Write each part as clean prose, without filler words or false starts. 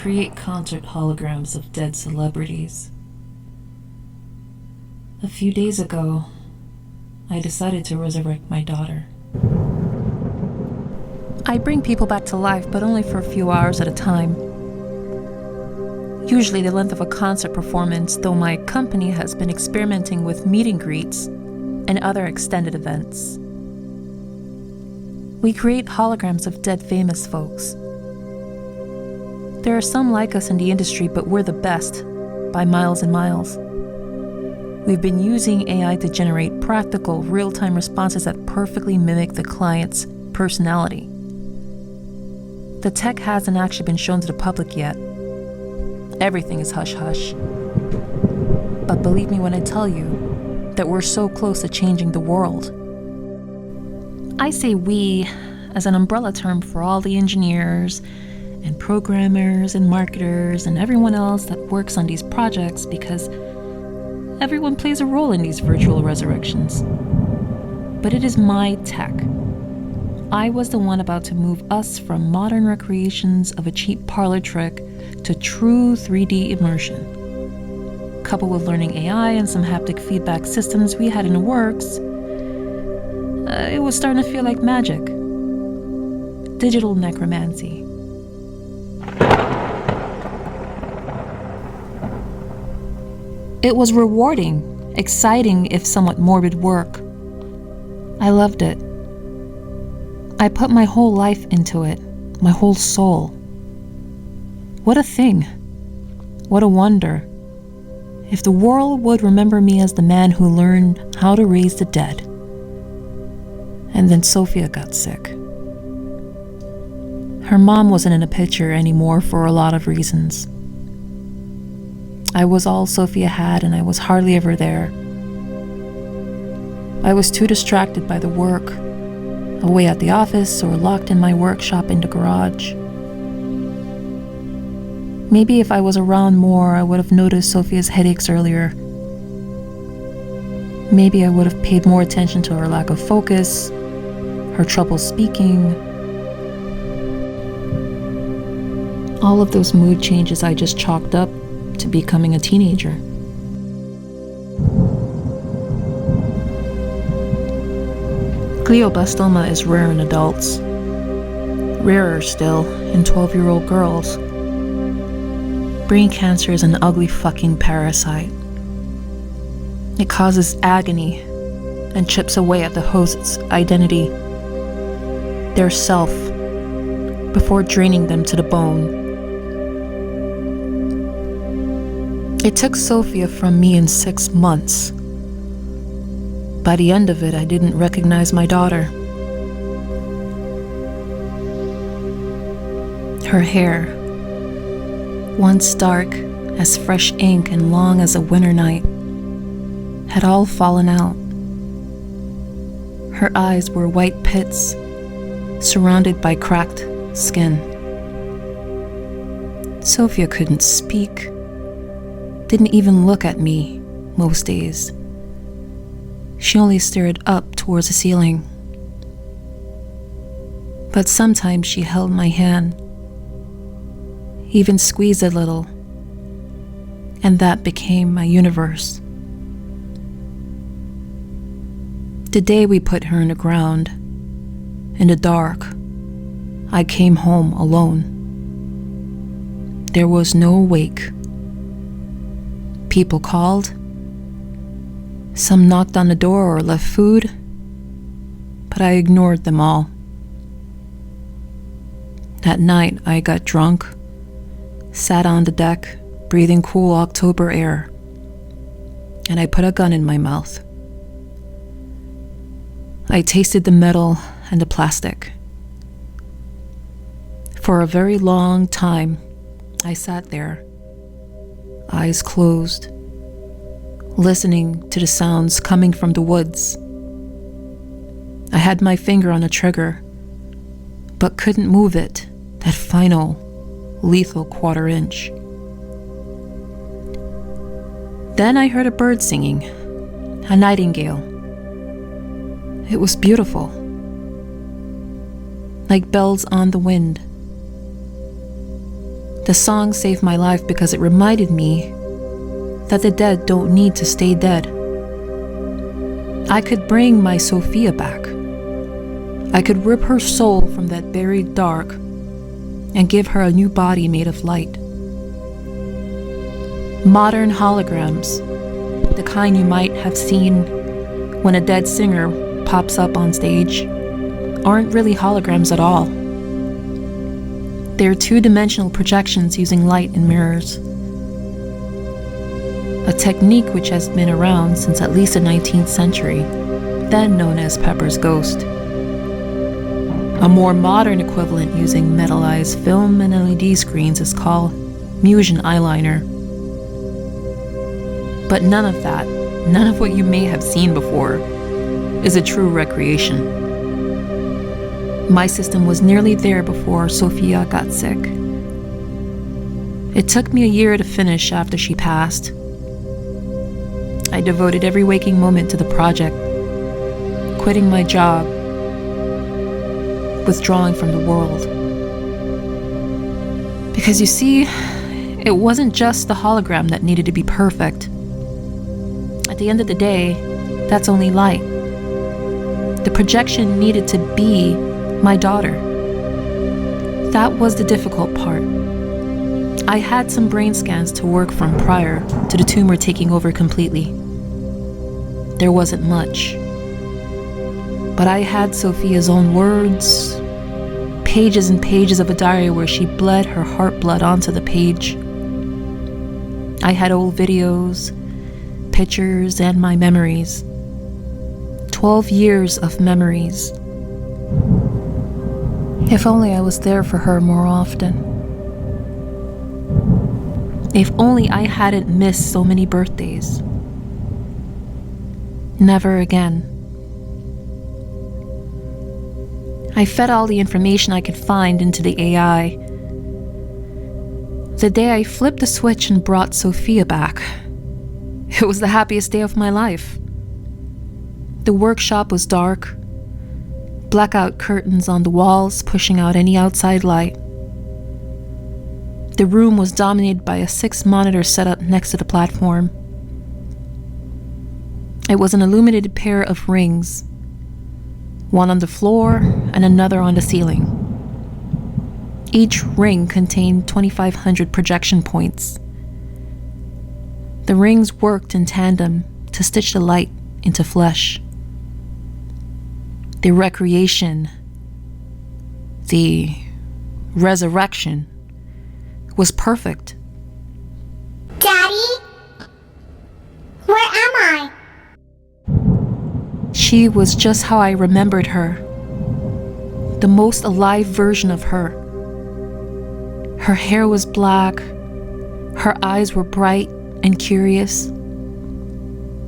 create concert holograms of dead celebrities. A few days ago, I decided to resurrect my daughter. I bring people back to life, but only for a few hours at a time. Usually the length of a concert performance, though my company has been experimenting with meet and greets and other extended events. We create holograms of dead famous folks. There are some like us in the industry, but we're the best, by miles and miles. We've been using AI to generate practical, real-time responses that perfectly mimic the client's personality. The tech hasn't actually been shown to the public yet. Everything is hush-hush. But believe me when I tell you that we're so close to changing the world. I say we as an umbrella term for all the engineers and programmers and marketers and everyone else that works on these projects, because everyone plays a role in these virtual resurrections. But it is my tech. I was the one about to move us from modern recreations of a cheap parlor trick to true 3D immersion. Coupled with learning AI and some haptic feedback systems we had in the works, it was starting to feel like magic. Digital necromancy. It was rewarding, exciting, if somewhat morbid work. I loved it. I put my whole life into it, my whole soul. What a thing. What a wonder. If the world would remember me as the man who learned how to raise the dead. And then Sophia got sick. Her mom wasn't in the picture anymore for a lot of reasons. I was all Sophia had, and I was hardly ever there. I was too distracted by the work, away at the office or locked in my workshop in the garage. Maybe if I was around more, I would have noticed Sophia's headaches earlier. Maybe I would have paid more attention to her lack of focus, her trouble speaking. All of those mood changes I just chalked up to becoming a teenager. Glioblastoma is rare in adults. Rarer still in 12-year-old girls. Brain cancer is an ugly fucking parasite. It causes agony and chips away at the host's identity, their self, before draining them to the bone. It took Sophia from me in 6 months. By the end of it, I didn't recognize my daughter. Her hair, once dark as fresh ink and long as a winter night, had all fallen out. Her eyes were white pits, surrounded by cracked skin. Sophia couldn't speak, didn't even look at me most days. She only stared up towards the ceiling. But sometimes she held my hand, even squeezed a little, and that became my universe. The day we put her in the ground, in the dark, I came home alone. There was no wake. People called. Some knocked on the door or left food, but I ignored them all. That night, I got drunk, sat on the deck, breathing cool October air, and I put a gun in my mouth. I tasted the metal and the plastic. For a very long time, I sat there, eyes closed, listening to the sounds coming from the woods. I had my finger on the trigger, but couldn't move it, that final, lethal quarter-inch. Then I heard a bird singing, a nightingale. It was beautiful, like bells on the wind. The song saved my life because it reminded me that the dead don't need to stay dead. I could bring my Sophia back. I could rip her soul from that buried dark and give her a new body made of light. Modern holograms, the kind you might have seen when a dead singer pops up on stage, aren't really holograms at all. They're two-dimensional projections using light and mirrors. A technique which has been around since at least the 19th century, then known as Pepper's Ghost. A more modern equivalent using metallized film and LED screens is called Musion eyeliner. But none of that, none of what you may have seen before, is a true recreation. My system was nearly there before Sophia got sick. It took me a year to finish after she passed. I devoted every waking moment to the project, quitting my job, withdrawing from the world. Because you see, it wasn't just the hologram that needed to be perfect. At the end of the day, that's only light. The projection needed to be my daughter. That was the difficult part. I had some brain scans to work from prior to the tumor taking over completely. There wasn't much. But I had Sophia's own words, pages and pages of a diary where she bled her heart blood onto the page. I had old videos, pictures, and my memories. 12 years of memories. If only I was there for her more often. If only I hadn't missed so many birthdays. Never again. I fed all the information I could find into the AI. The day I flipped the switch and brought Sophia back, it was the happiest day of my life. The workshop was dark, blackout curtains on the walls pushing out any outside light. The room was dominated by a 6-monitor setup next to the platform. It was an illuminated pair of rings, one on the floor and another on the ceiling. Each ring contained 2,500 projection points. The rings worked in tandem to stitch the light into flesh. The recreation, the resurrection, was perfect. Daddy? Where am I? She was just how I remembered her. The most alive version of her. Her hair was black. Her eyes were bright and curious.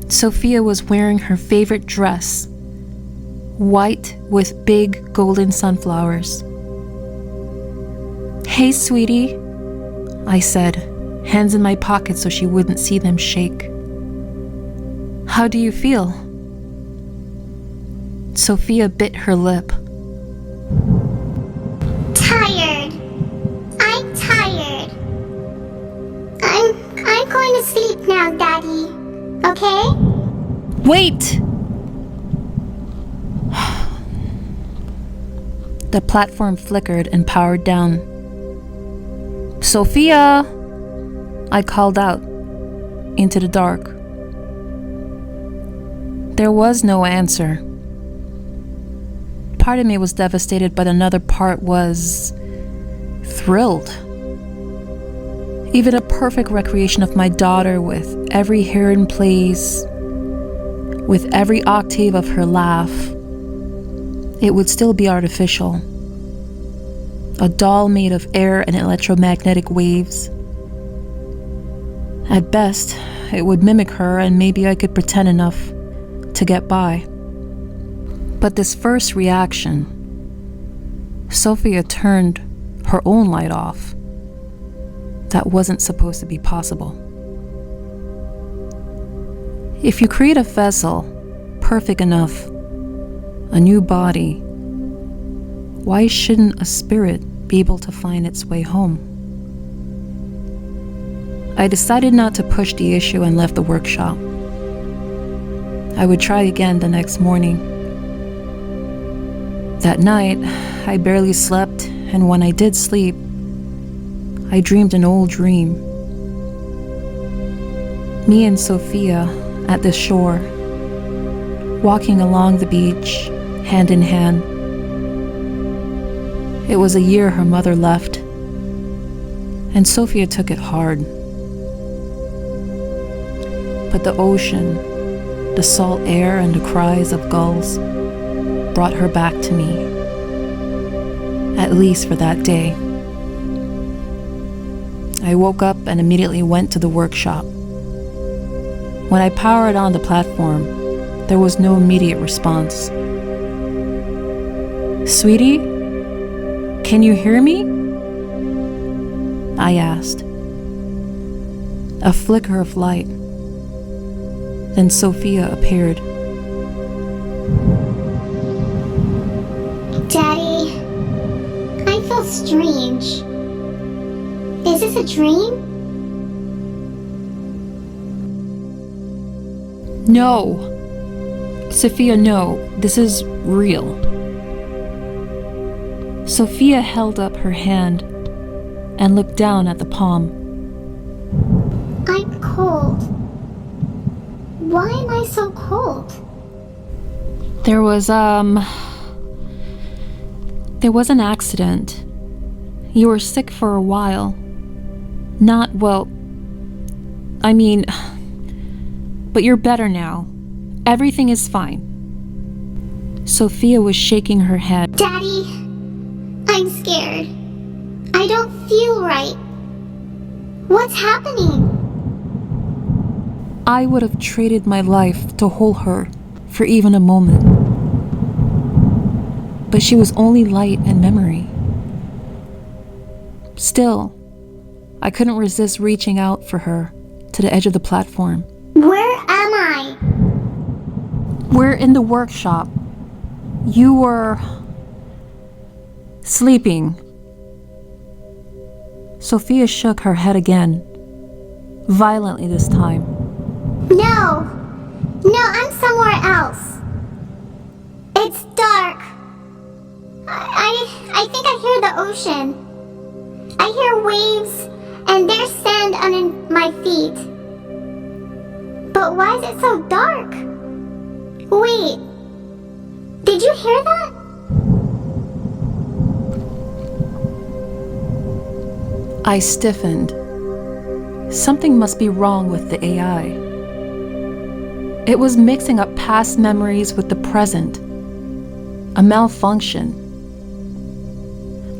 Sophia was wearing her favorite dress, white with big golden sunflowers. "Hey, sweetie," I said, hands in my pocket so she wouldn't see them shake. "How do you feel?" Sophia bit her lip. Tired. I'm tired. I'm going to sleep now, Daddy. Okay? Wait! The platform flickered and powered down. "Sophia!" I called out into the dark. There was no answer. Part of me was devastated, but another part was thrilled. Even a perfect recreation of my daughter with every hair in place, with every octave of her laugh, it would still be artificial. A doll made of air and electromagnetic waves. At best, it would mimic her and maybe I could pretend enough to get by. But this first reaction, Sophia turned her own light off. That wasn't supposed to be possible. If you create a vessel perfect enough, a new body, why shouldn't a spirit be able to find its way home? I decided not to push the issue and left the workshop. I would try again the next morning. That night, I barely slept, and when I did sleep, I dreamed an old dream. Me and Sophia at the shore, walking along the beach, hand in hand. It was a year her mother left, and Sophia took it hard. But the ocean, the salt air, and the cries of gulls brought her back to me, at least for that day. I woke up and immediately went to the workshop. When I powered on the platform, there was no immediate response. "Sweetie, can you hear me?" I asked. A flicker of light. Then Sophia appeared. Daddy, I feel strange. Is this a dream? No. Sophia, no. This is real. Sophia held up her hand and looked down at the palm. I'm cold. Why am I so cold? There was an accident. You were sick for a while. Not well. I mean, but you're better now. Everything is fine. Sophia was shaking her head. Daddy, I'm scared. I don't feel right. What's happening? I would have traded my life to hold her for even a moment. But she was only light and memory. Still, I couldn't resist reaching out for her to the edge of the platform. Where am I? We're in the workshop. You were sleeping. Sophia shook her head again, violently this time. No, I'm somewhere else. It's dark. I think I hear the ocean. I hear waves, and there's sand under my feet. But why is it so dark? Wait, did you hear that? I stiffened. Something must be wrong with the AI. It was mixing up past memories with the present. A malfunction.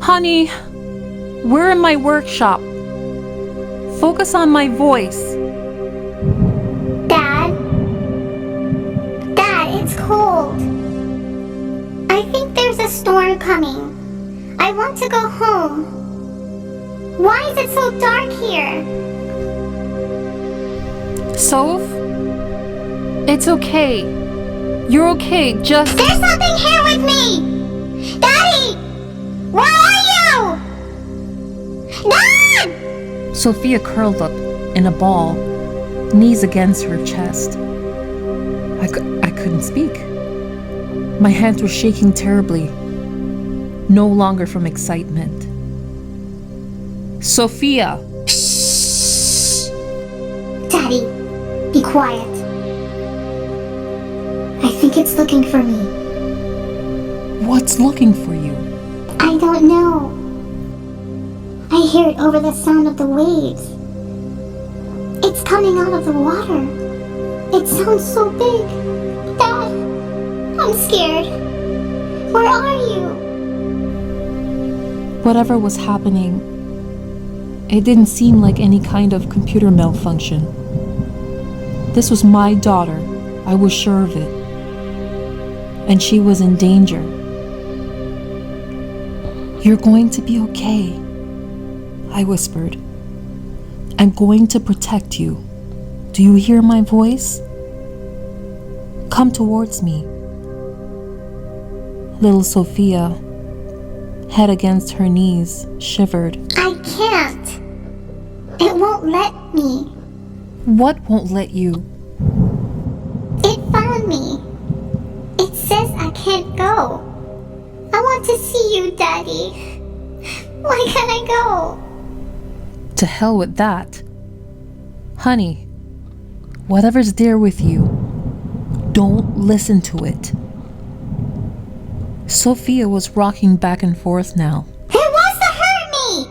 Honey, we're in my workshop. Focus on my voice. Dad, it's cold. I think there's a storm coming. I want to go home. Why is it so dark here? Soph? It's okay. You're okay, just... There's something here with me! Daddy! Where are you? Dad! Sophia curled up in a ball, knees against her chest. I couldn't speak. My hands were shaking terribly, no longer from excitement. Sophia! Shh! Daddy, be quiet. I think it's looking for me. What's looking for you? I don't know. I hear it over the sound of the waves. It's coming out of the water. It sounds so big. Dad, I'm scared. Where are you? Whatever was happening, it didn't seem like any kind of computer malfunction. This was my daughter, I was sure of it. And she was in danger. You're going to be okay, I whispered. I'm going to protect you. Do you hear my voice? Come towards me. Little Sophia, head against her knees, shivered. I can't. It won't let me. What won't let you? It found me. It says I can't go. I want to see you, Daddy. Why can't I go? To hell with that. Honey, whatever's there with you, don't listen to it. Sophia was rocking back and forth now. It wants to hurt me!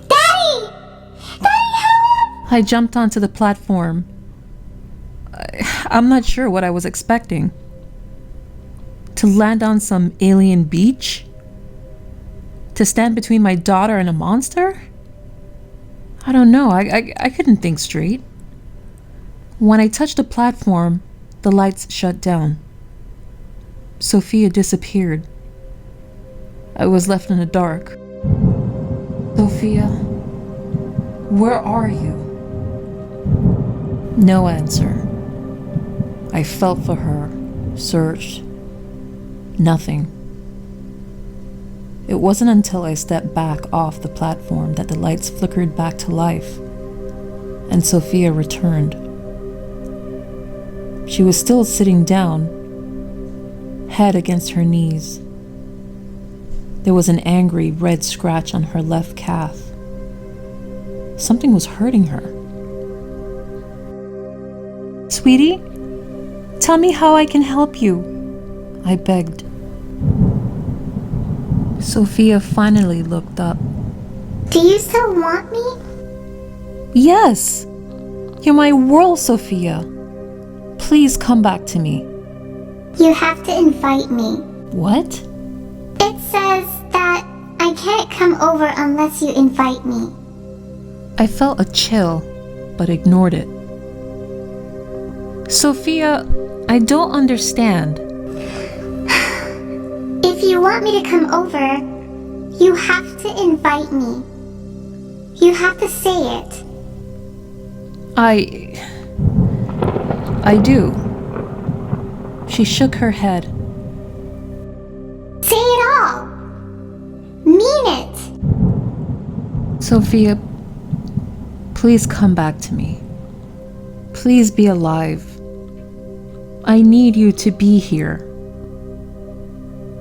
Daddy! Daddy, help! I jumped onto the platform. I'm not sure what I was expecting. To land on some alien beach? To stand between my daughter and a monster? I don't know, I couldn't think straight. When I touched the platform, the lights shut down. Sophia disappeared. I was left in the dark. Sophia, where are you? No answer. I felt for her, searched. Nothing. It wasn't until I stepped back off the platform that the lights flickered back to life, and Sophia returned. She was still sitting down, head against her knees. There was an angry red scratch on her left calf. Something was hurting her. Sweetie, tell me how I can help you, I begged. Sophia finally looked up. Do you still want me? Yes! You're my world, Sophia. Please come back to me. You have to invite me. What? It says that I can't come over unless you invite me. I felt a chill, but ignored it. Sophia, I don't understand. If you want me to come over, you have to invite me. You have to say it. I do. She shook her head. Say it all. Mean it. Sophia, please come back to me. Please be alive. I need you to be here.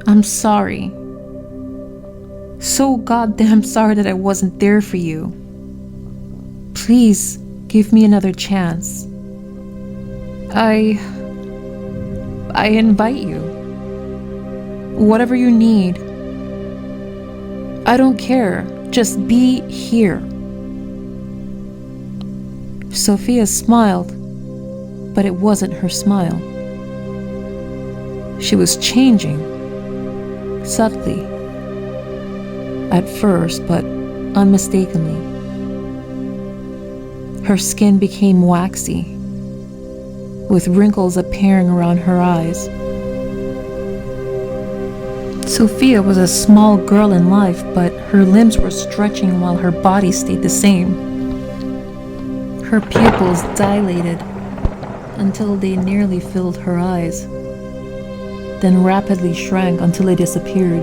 I'm sorry. So goddamn sorry that I wasn't there for you. Please give me another chance. I invite you. Whatever you need. I don't care. Just be here. Sophia smiled, but it wasn't her smile. She was changing, subtly. At first, but unmistakably. Her skin became waxy, with wrinkles appearing around her eyes. Sophia was a small girl in life, but her limbs were stretching while her body stayed the same. Her pupils dilated until they nearly filled her eyes, then rapidly shrank until they disappeared,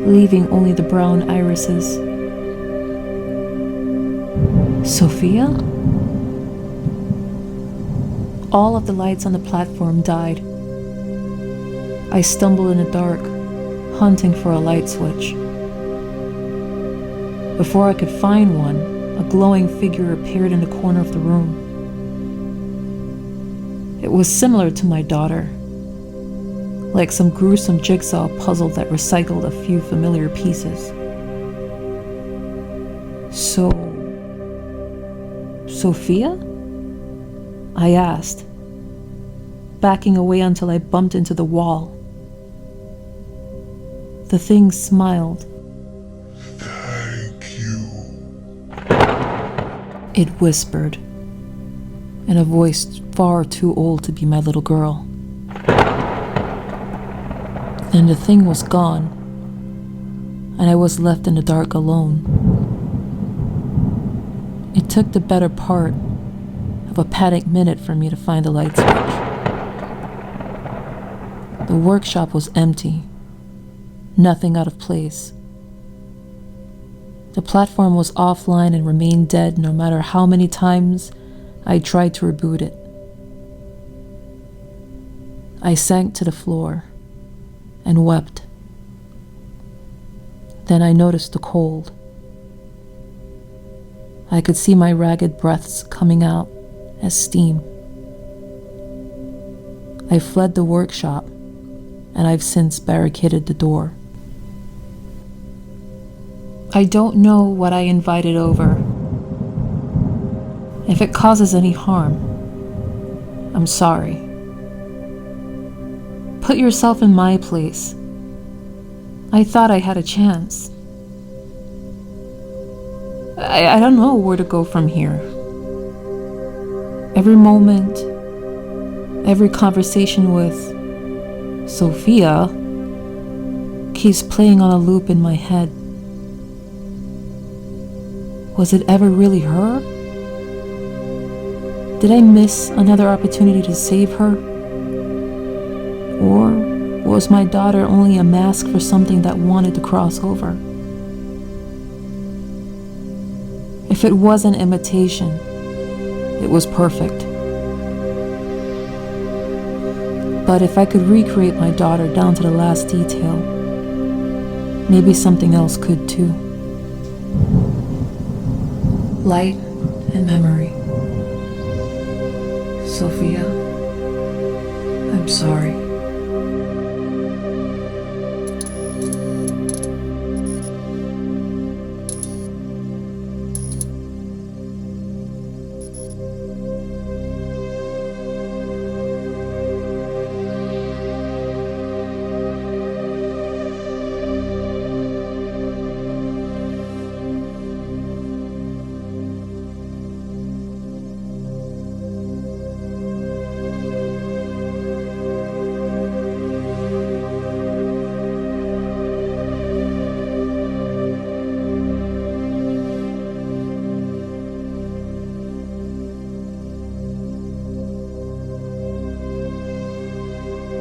leaving only the brown irises. Sophia? All of the lights on the platform died. I stumbled in the dark, hunting for a light switch. Before I could find one, a glowing figure appeared in the corner of the room. It was similar to my daughter, like some gruesome jigsaw puzzle that recycled a few familiar pieces. Sophia? I asked, backing away until I bumped into the wall. The thing smiled. Thank you. It whispered, in a voice far too old to be my little girl. Then the thing was gone, and I was left in the dark alone. It took the better part of a panic minute for me to find the light switch. The workshop was empty, nothing out of place. The platform was offline and remained dead no matter how many times I tried to reboot it. I sank to the floor and wept. Then I noticed the cold. I could see my ragged breaths coming out as steam. I fled the workshop, and I've since barricaded the door. I don't know what I invited over. If it causes any harm, I'm sorry. Put yourself in my place. I thought I had a chance. I don't know where to go from here. Every moment, every conversation with Sophia keeps playing on a loop in my head. Was it ever really her? Did I miss another opportunity to save her? Or was my daughter only a mask for something that wanted to cross over? If it was an imitation, it was perfect. But if I could recreate my daughter down to the last detail, maybe something else could too. Light and memory. Sophia, I'm sorry.